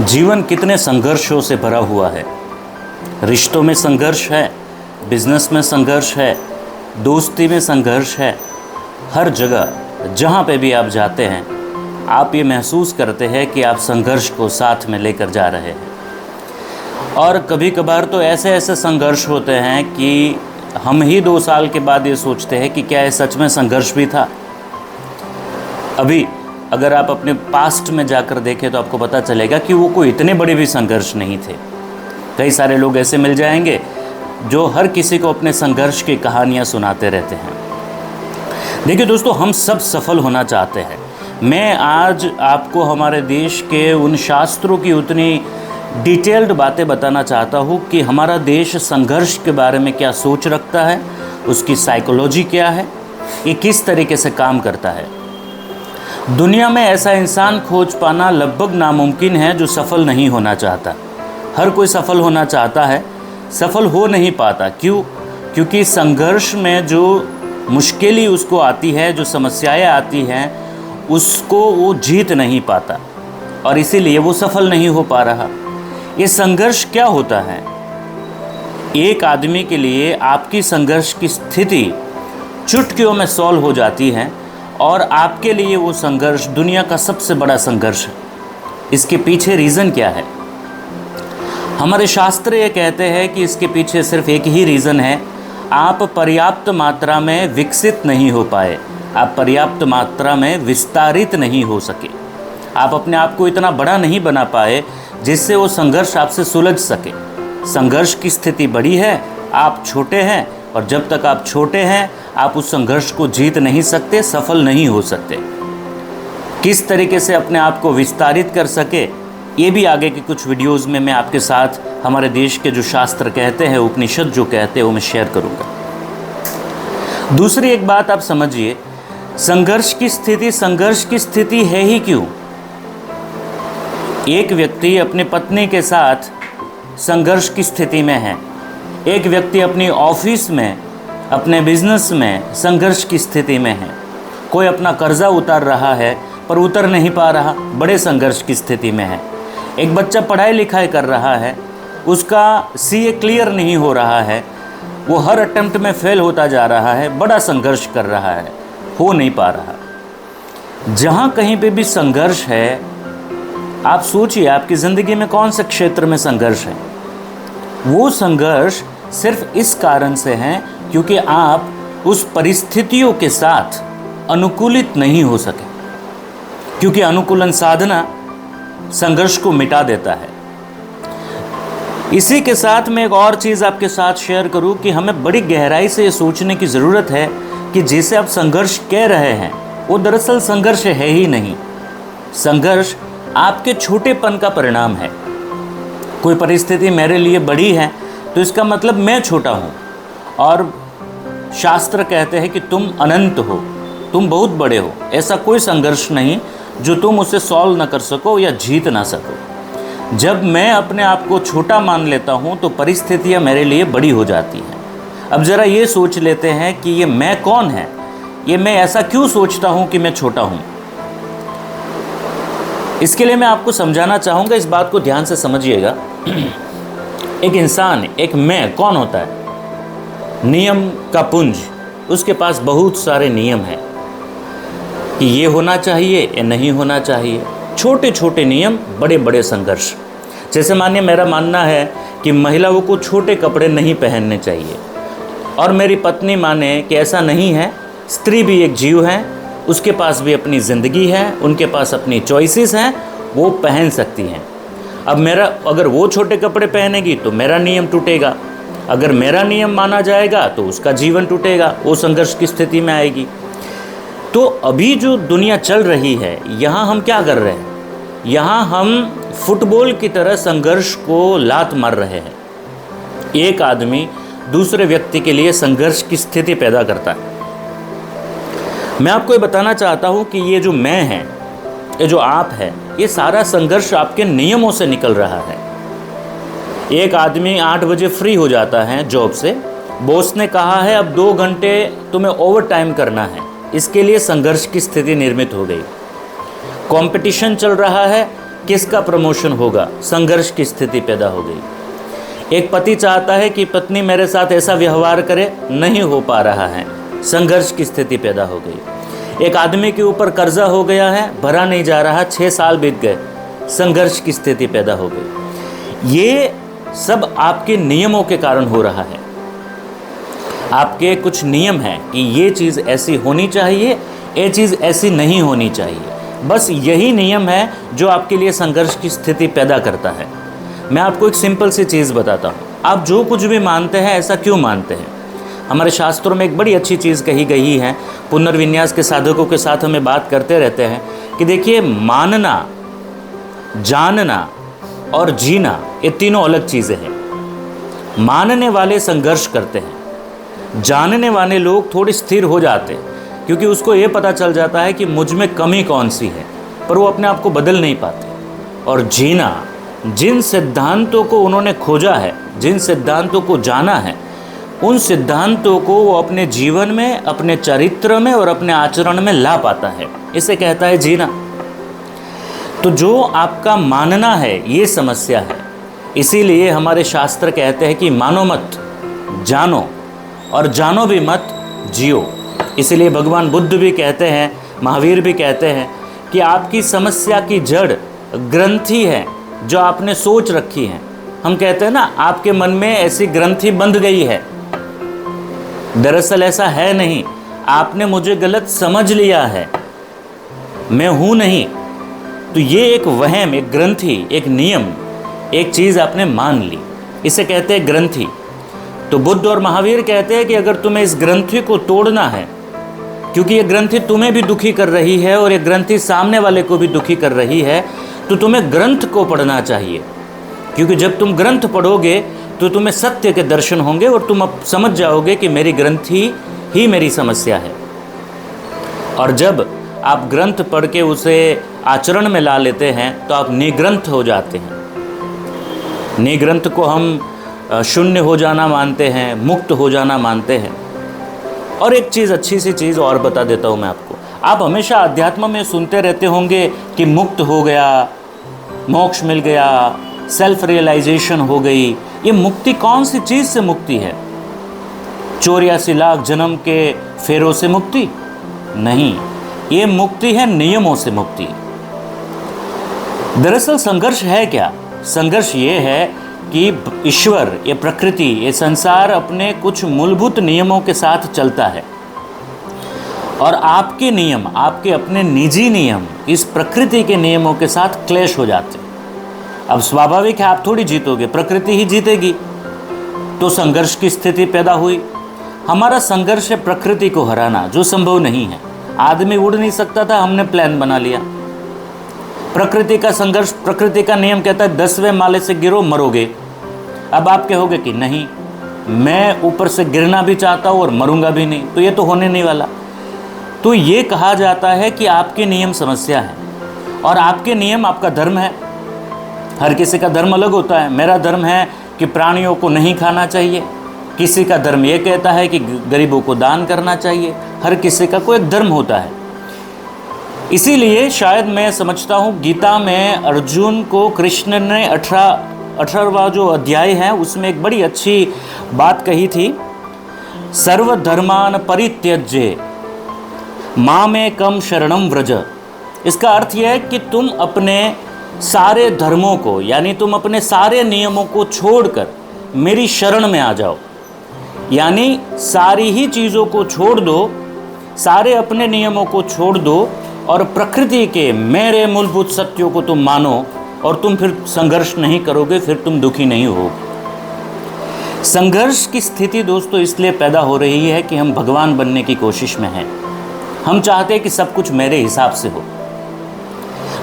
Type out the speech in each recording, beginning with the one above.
जीवन कितने संघर्षों से भरा हुआ है। रिश्तों में संघर्ष है, बिजनेस में संघर्ष है, दोस्ती में संघर्ष है। हर जगह जहाँ पे भी आप जाते हैं आप ये महसूस करते हैं कि आप संघर्ष को साथ में लेकर जा रहे हैं। और कभी कभार तो ऐसे ऐसे संघर्ष होते हैं कि हम ही 2 साल के बाद ये सोचते हैं कि क्या ये सच में संघर्ष भी था। अभी अगर आप अपने पास्ट में जाकर देखें तो आपको पता चलेगा कि वो कोई इतने बड़े भी संघर्ष नहीं थे। कई सारे लोग ऐसे मिल जाएंगे जो हर किसी को अपने संघर्ष की कहानियाँ सुनाते रहते हैं। देखिए दोस्तों, हम सब सफल होना चाहते हैं। मैं आज आपको हमारे देश के उन शास्त्रों की उतनी डिटेल्ड बातें बताना चाहता हूँ कि हमारा देश संघर्ष के बारे में क्या सोच रखता है, उसकी साइकोलॉजी क्या है, ये किस तरीके से काम करता है। दुनिया में ऐसा इंसान खोज पाना लगभग नामुमकिन है जो सफल नहीं होना चाहता। हर कोई सफल होना चाहता है, सफल हो नहीं पाता। क्यों? क्योंकि संघर्ष में जो मुश्किलें उसको आती है, जो समस्याएं आती हैं, उसको वो जीत नहीं पाता और इसीलिए वो सफल नहीं हो पा रहा। ये संघर्ष क्या होता है? एक आदमी के लिए आपकी संघर्ष की स्थिति चुटकियों में सॉल्व हो जाती है और आपके लिए वो संघर्ष दुनिया का सबसे बड़ा संघर्ष है। इसके पीछे रीज़न क्या है? हमारे शास्त्र ये कहते हैं कि इसके पीछे सिर्फ एक ही रीज़न है, आप पर्याप्त मात्रा में विकसित नहीं हो पाए, आप पर्याप्त मात्रा में विस्तारित नहीं हो सके, आप अपने आप को इतना बड़ा नहीं बना पाए जिससे वो संघर्ष आपसे सुलझ सके। संघर्ष की स्थिति बड़ी है, आप छोटे हैं, और जब तक आप छोटे हैं आप उस संघर्ष को जीत नहीं सकते, सफल नहीं हो सकते। किस तरीके से अपने आप को विस्तारित कर सके, ये भी आगे की कुछ वीडियोस में मैं आपके साथ हमारे देश के जो शास्त्र कहते हैं, उपनिषद जो कहते हैं, वो मैं शेयर करूँगा। दूसरी एक बात आप समझिए, संघर्ष की स्थिति है ही क्यों? एक व्यक्ति अपनी पत्नी के साथ संघर्ष की स्थिति में है, एक व्यक्ति अपनी ऑफिस में, अपने बिजनेस में संघर्ष की स्थिति में है, कोई अपना कर्जा उतार रहा है पर उतर नहीं पा रहा, बड़े संघर्ष की स्थिति में है। एक बच्चा पढ़ाई लिखाई कर रहा है, उसका सीए क्लियर नहीं हो रहा है, वो हर अटेम्प्ट में फेल होता जा रहा है, बड़ा संघर्ष कर रहा है, हो नहीं पा रहा। जहाँ कहीं पे भी संघर्ष है, आप सोचिए आपकी ज़िंदगी में कौन से क्षेत्र में संघर्ष है। वो संघर्ष सिर्फ इस कारण से है क्योंकि आप उस परिस्थितियों के साथ अनुकूलित नहीं हो सके, क्योंकि अनुकूलन साधना संघर्ष को मिटा देता है। इसी के साथ मैं एक और चीज़ आपके साथ शेयर करूं कि हमें बड़ी गहराई से ये सोचने की ज़रूरत है कि जिसे आप संघर्ष कह रहे हैं वो दरअसल संघर्ष है ही नहीं। संघर्ष आपके छोटेपन का परिणाम है। कोई परिस्थिति मेरे लिए बड़ी है तो इसका मतलब मैं छोटा हूँ, और शास्त्र कहते हैं कि तुम अनंत हो, तुम बहुत बड़े हो। ऐसा कोई संघर्ष नहीं जो तुम उसे सॉल्व न कर सको या जीत ना सको। जब मैं अपने आप को छोटा मान लेता हूँ तो परिस्थितियाँ मेरे लिए बड़ी हो जाती हैं। अब ज़रा ये सोच लेते हैं कि ये मैं कौन है, ये मैं ऐसा क्यों सोचता हूँ कि मैं छोटा हूँ। इसके लिए मैं आपको समझाना चाहूँगा, इस बात को ध्यान से समझिएगा। एक इंसान, एक मैं कौन होता है? नियम का पुंज, उसके पास बहुत सारे नियम हैं कि ये होना चाहिए, ये नहीं होना चाहिए। छोटे छोटे नियम, बड़े बड़े संघर्ष। जैसे मानिए मेरा मानना है कि महिलाओं को छोटे कपड़े नहीं पहनने चाहिए, और मेरी पत्नी माने कि ऐसा नहीं है, स्त्री भी एक जीव है, उसके पास भी अपनी ज़िंदगी है, उनके पास अपनी चॉइसेस हैं, वो पहन सकती हैं। अब अगर वो छोटे कपड़े पहनेगी तो मेरा नियम टूटेगा, अगर मेरा नियम माना जाएगा तो उसका जीवन टूटेगा, वो संघर्ष की स्थिति में आएगी। तो अभी जो दुनिया चल रही है, यहाँ हम क्या कर रहे हैं? यहाँ हम फुटबॉल की तरह संघर्ष को लात मार रहे हैं। एक आदमी दूसरे व्यक्ति के लिए संघर्ष की स्थिति पैदा करता है। मैं आपको ये बताना चाहता हूँ कि ये जो मैं है, ये जो आप है, ये सारा संघर्ष आपके नियमों से निकल रहा है। एक आदमी 8 बजे फ्री हो जाता है जॉब से, बॉस ने कहा है अब 2 घंटे तुम्हें ओवर टाइम करना है, इसके लिए संघर्ष की स्थिति निर्मित हो गई। कंपटीशन चल रहा है, किसका प्रमोशन होगा, संघर्ष की स्थिति पैदा हो गई। एक पति चाहता है कि पत्नी मेरे साथ ऐसा व्यवहार करे, नहीं हो पा रहा है, संघर्ष की स्थिति पैदा हो गई। एक आदमी के ऊपर कर्जा हो गया है, भरा नहीं जा रहा, 6 साल बीत गए, संघर्ष की स्थिति पैदा हो गई। ये सब आपके नियमों के कारण हो रहा है। आपके कुछ नियम हैं कि ये चीज़ ऐसी होनी चाहिए, ये चीज़ ऐसी नहीं होनी चाहिए। बस यही नियम है जो आपके लिए संघर्ष की स्थिति पैदा करता है। मैं आपको एक सिंपल सी चीज़ बताता हूँ। आप जो कुछ भी मानते हैं, ऐसा क्यों मानते हैं? हमारे शास्त्रों में एक बड़ी अच्छी चीज़ कही गई है। पुनर्विन्यास के साधकों के साथ हमें बात करते रहते हैं कि देखिए, मानना, जानना और जीना, ये तीनों अलग चीज़ें हैं। मानने वाले संघर्ष करते हैं, जानने वाले लोग थोड़े स्थिर हो जाते हैं, क्योंकि उसको ये पता चल जाता है कि मुझ में कमी कौन सी है, पर वो अपने आप को बदल नहीं पाते। और जीना, जिन सिद्धांतों को उन्होंने खोजा है, जिन सिद्धांतों को जाना है, उन सिद्धांतों को वो अपने जीवन में, अपने चरित्र में और अपने आचरण में ला पाता है। इसे कहता है जीना। तो जो आपका मानना है, ये समस्या है। इसीलिए हमारे शास्त्र कहते हैं कि मानो मत, जानो, और जानो भी मत, जियो। इसीलिए भगवान बुद्ध भी कहते हैं, महावीर भी कहते हैं कि आपकी समस्या की जड़ ग्रंथि है जो आपने सोच रखी है। हम कहते हैं ना, आपके मन में ऐसी ग्रंथि बंध गई है। दरअसल ऐसा है नहीं, आपने मुझे गलत समझ लिया है, मैं हूँ नहीं। तो ये एक वहम, एक ग्रंथि, एक नियम, एक चीज़ आपने मान ली, इसे कहते हैं ग्रंथि। तो बुद्ध और महावीर कहते हैं कि अगर तुम्हें इस ग्रंथि को तोड़ना है, क्योंकि ये ग्रंथि तुम्हें भी दुखी कर रही है और ये ग्रंथि सामने वाले को भी दुखी कर रही है, तो तुम्हें ग्रंथ को पढ़ना चाहिए। क्योंकि जब तुम ग्रंथ पढ़ोगे तो तुम्हें सत्य के दर्शन होंगे और तुम अब समझ जाओगे कि मेरी ग्रंथि ही मेरी समस्या है। और जब आप ग्रंथ पढ़ के उसे आचरण में ला लेते हैं तो आप निग्रंथ हो जाते हैं। निग्रंथ को हम शून्य हो जाना मानते हैं, मुक्त हो जाना मानते हैं। और एक चीज़, अच्छी सी चीज़ और बता देता हूँ मैं आपको। आप हमेशा अध्यात्म में सुनते रहते होंगे कि मुक्त हो गया, मोक्ष मिल गया, सेल्फ रियलाइजेशन हो गई। ये मुक्ति कौन सी चीज़ से मुक्ति है? 84 लाख जन्म के फेरों से मुक्ति नहीं, ये मुक्ति है नियमों से मुक्ति। दरअसल संघर्ष है क्या? संघर्ष ये है कि ईश्वर, ये प्रकृति, ये संसार अपने कुछ मूलभूत नियमों के साथ चलता है और आपके नियम, आपके अपने निजी नियम इस प्रकृति के नियमों के साथ क्लैश हो जाते हैं। अब स्वाभाविक है, आप थोड़ी जीतोगे, प्रकृति ही जीतेगी। तो संघर्ष की स्थिति पैदा हुई। हमारा संघर्ष है प्रकृति को हराना, जो संभव नहीं है। आदमी उड़ नहीं सकता था, हमने प्लान बना लिया। प्रकृति का संघर्ष, प्रकृति का नियम कहता है 10वें माले से गिरो मरोगे। अब आप कहोगे कि नहीं, मैं ऊपर से गिरना भी चाहता हूँ और मरूंगा भी नहीं, तो ये तो होने नहीं वाला। तो ये कहा जाता है कि आपके नियम समस्या है और आपके नियम आपका धर्म है। हर किसी का धर्म अलग होता है। मेरा धर्म है कि प्राणियों को नहीं खाना चाहिए, किसी का धर्म ये कहता है कि गरीबों को दान करना चाहिए। हर किसी का कोई एक धर्म होता है। इसीलिए शायद मैं समझता हूँ गीता में अर्जुन को कृष्ण ने 18वां जो अध्याय है उसमें एक बड़ी अच्छी बात कही थी, सर्वधर्मान परित्यज्य मामेकं शरणं व्रज। इसका अर्थ यह है कि तुम अपने सारे धर्मों को, यानी तुम अपने सारे नियमों को छोड़कर मेरी शरण में आ जाओ। यानी सारी ही चीज़ों को छोड़ दो, सारे अपने नियमों को छोड़ दो और प्रकृति के मेरे मूलभूत सत्यों को तुम मानो और तुम फिर संघर्ष नहीं करोगे, फिर तुम दुखी नहीं होगे। संघर्ष की स्थिति दोस्तों इसलिए पैदा हो रही है कि हम भगवान बनने की कोशिश में हैं। हम चाहते हैं कि सब कुछ मेरे हिसाब से हो।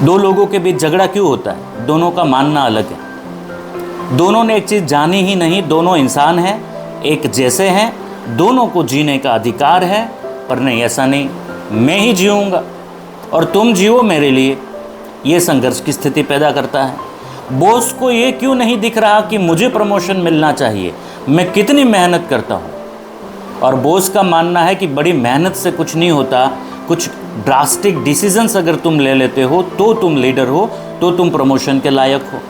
दो लोगों के बीच झगड़ा क्यों होता है? दोनों का मानना अलग है। दोनों ने एक चीज़ जानी ही नहीं। दोनों इंसान हैं, एक जैसे हैं, दोनों को जीने का अधिकार है। पर नहीं, ऐसा नहीं, मैं ही जीऊँगा और तुम जियो मेरे लिए। ये संघर्ष की स्थिति पैदा करता है। बॉस को ये क्यों नहीं दिख रहा कि मुझे प्रमोशन मिलना चाहिए, मैं कितनी मेहनत करता हूँ। और बॉस का मानना है कि बड़ी मेहनत से कुछ नहीं होता, कुछ ड्रास्टिक डिसीजंस अगर तुम ले लेते हो तो तुम लीडर हो, तो तुम प्रमोशन के लायक हो।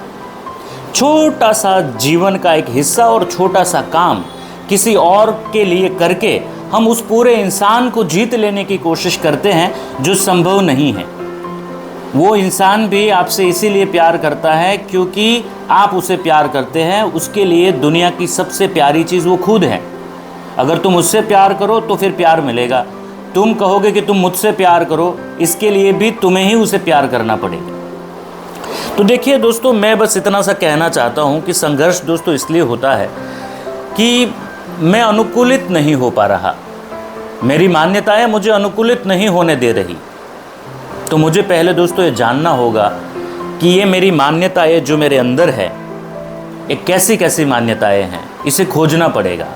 छोटा सा जीवन का एक हिस्सा और छोटा सा काम किसी और के लिए करके हम उस पूरे इंसान को जीत लेने की कोशिश करते हैं जो संभव नहीं है। वो इंसान भी आपसे इसीलिए प्यार करता है क्योंकि आप उसे प्यार करते हैं। उसके लिए दुनिया की सबसे प्यारी चीज़ वो खुद है। अगर तुम उससे प्यार करो तो फिर प्यार मिलेगा। तुम कहोगे कि तुम मुझसे प्यार करो, इसके लिए भी तुम्हें ही उसे प्यार करना पड़ेगा। तो देखिए दोस्तों, मैं बस इतना सा कहना चाहता हूँ कि संघर्ष दोस्तों इसलिए होता है कि मैं अनुकूलित नहीं हो पा रहा, मेरी मान्यताएं मुझे अनुकूलित नहीं होने दे रही। तो मुझे पहले दोस्तों ये जानना होगा कि ये मेरी मान्यताएं जो मेरे अंदर है, ये कैसी कैसी मान्यताएं हैं, इसे खोजना पड़ेगा।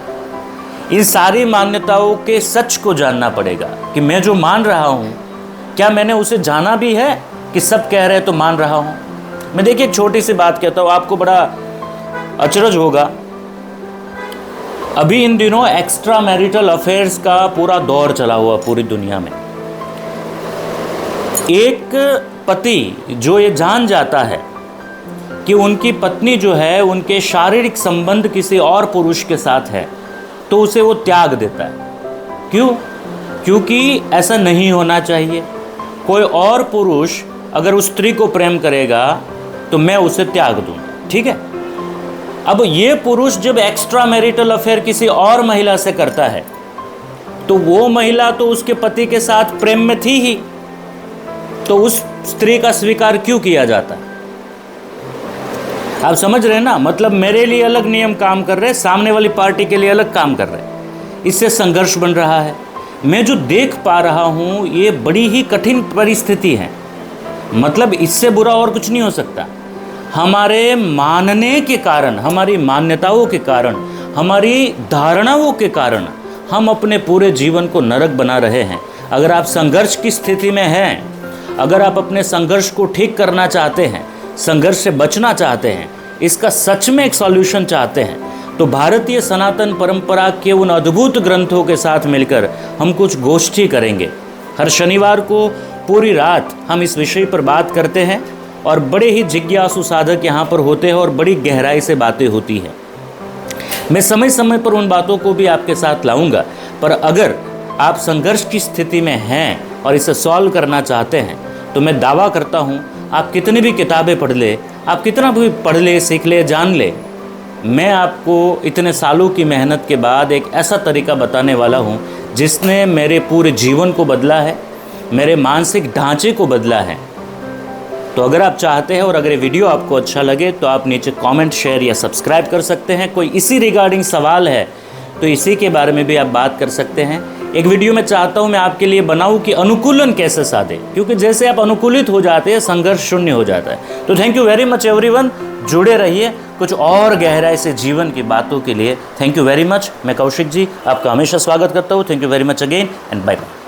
इन सारी मान्यताओं के सच को जानना पड़ेगा कि मैं जो मान रहा हूँ, क्या मैंने उसे जाना भी है कि सब कह रहे हैं तो मान रहा हूँ। मैं देखिए एक छोटी सी बात कहता हूँ, आपको बड़ा अचरज होगा। अभी इन दिनों एक्स्ट्रा मैरिटल अफेयर्स का पूरा दौर चला हुआ पूरी दुनिया में। एक पति जो ये जान जाता है कि उनकी पत्नी जो है उनके शारीरिक संबंध किसी और पुरुष के साथ है, तो उसे वो त्याग देता है। क्यों? क्योंकि ऐसा नहीं होना चाहिए। कोई और पुरुष अगर उस स्त्री को प्रेम करेगा तो मैं उसे त्याग दूंगा, ठीक है। अब ये पुरुष जब एक्स्ट्रा मैरिटल अफेयर किसी और महिला से करता है तो वो महिला तो उसके पति के साथ प्रेम में थी ही, तो उस स्त्री का स्वीकार क्यों किया जाता है? आप समझ रहे हैं ना? मतलब मेरे लिए अलग नियम काम कर रहे हैं, सामने वाली पार्टी के लिए अलग काम कर रहे हैं। इससे संघर्ष बन रहा है। मैं जो देख पा रहा हूँ ये बड़ी ही कठिन परिस्थिति है। मतलब इससे बुरा और कुछ नहीं हो सकता। हमारे मानने के कारण, हमारी मान्यताओं के कारण, हमारी धारणाओं के कारण हम अपने पूरे जीवन को नरक बना रहे हैं। अगर आप संघर्ष की स्थिति में हैं, अगर आप अपने संघर्ष को ठीक करना चाहते हैं, संघर्ष से बचना चाहते हैं, इसका सच में एक सॉल्यूशन चाहते हैं, तो भारतीय सनातन परंपरा के उन अद्भुत ग्रंथों के साथ मिलकर हम कुछ गोष्ठी करेंगे। हर शनिवार को पूरी रात हम इस विषय पर बात करते हैं और बड़े ही जिज्ञासु साधक यहाँ पर होते हैं और बड़ी गहराई से बातें होती हैं। मैं समय समय पर उन बातों को भी आपके साथ लाऊंगा। पर अगर आप संघर्ष की स्थिति में हैं और इसे सॉल्व करना चाहते हैं तो मैं दावा करता हूँ, आप कितनी भी किताबें पढ़ ले, आप कितना भी पढ़ ले, सीख ले, जान ले, मैं आपको इतने सालों की मेहनत के बाद एक ऐसा तरीका बताने वाला हूँ जिसने मेरे पूरे जीवन को बदला है, मेरे मानसिक ढांचे को बदला है। तो अगर आप चाहते हैं और अगर ये वीडियो आपको अच्छा लगे तो आप नीचे कमेंट, शेयर या सब्सक्राइब कर सकते हैं। कोई इसी रिगार्डिंग सवाल है तो इसी के बारे में भी आप बात कर सकते हैं। एक वीडियो मैं चाहता हूं मैं आपके लिए बनाऊं कि अनुकूलन कैसे साधे, क्योंकि जैसे आप अनुकूलित हो जाते हैं संघर्ष शून्य हो जाता है। तो thank you very much everyone, जुड़े रहिए कुछ और गहराई से जीवन की बातों के लिए। Thank you very much. मैं कौशिक जी आपका हमेशा स्वागत करता हूँ। Thank you very much again and bye bye.